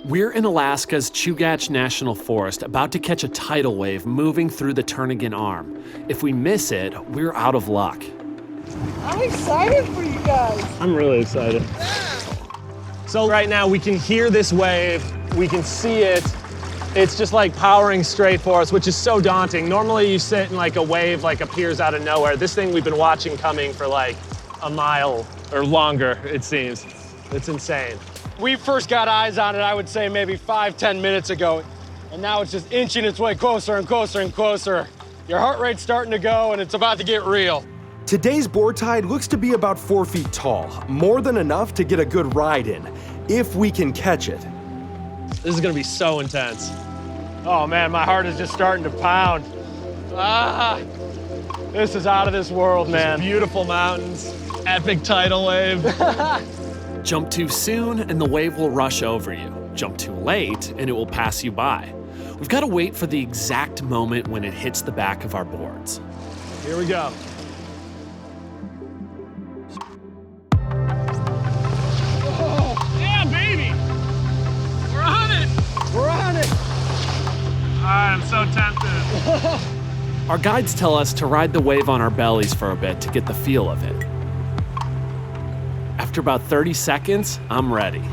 We're in Alaska's Chugach National Forest, about to catch a tidal wave moving through the Turnagain Arm. If we miss it, we're out of luck. I'm excited for you guys. I'm really excited. Yeah. So right now we can hear this wave, we can see it. It's just like powering straight for us, which is so daunting. Normally you sit and like a wave like appears out of nowhere. This thing we've been watching coming for like a mile or longer, it seems. It's insane. We first got eyes on it, I would say maybe 5-10 minutes ago. And now it's just inching its way closer and closer and closer. Your heart rate's starting to go and it's about to get real. Today's board tide looks to be about 4 feet tall, more than enough to get a good ride in, if we can catch it. This is gonna be so intense. Oh man, my heart is just starting to pound. This is out of this world, man. Just beautiful mountains, epic tidal wave. Jump too soon and the wave will rush over you. Jump too late and it will pass you by. We've got to wait for the exact moment when it hits the back of our boards. Here we go. Oh, yeah, baby. We're on it. We're on it. I'm so tempted. Our guides tell us to ride the wave on our bellies for a bit to get the feel of it. After about 30 seconds, I'm ready. Woo!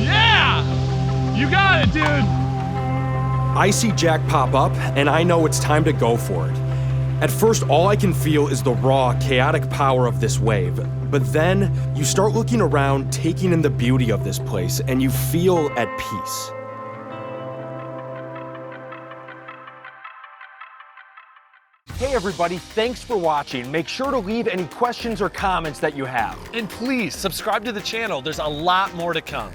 Yeah! You got it, dude. I see Jack pop up, and I know it's time to go for it. At first, all I can feel is the raw, chaotic power of this wave. But then, you start looking around, taking in the beauty of this place, and you feel at peace. Hey everybody, thanks for watching. Make sure to leave any questions or comments that you have. And please subscribe to the channel. There's a lot more to come.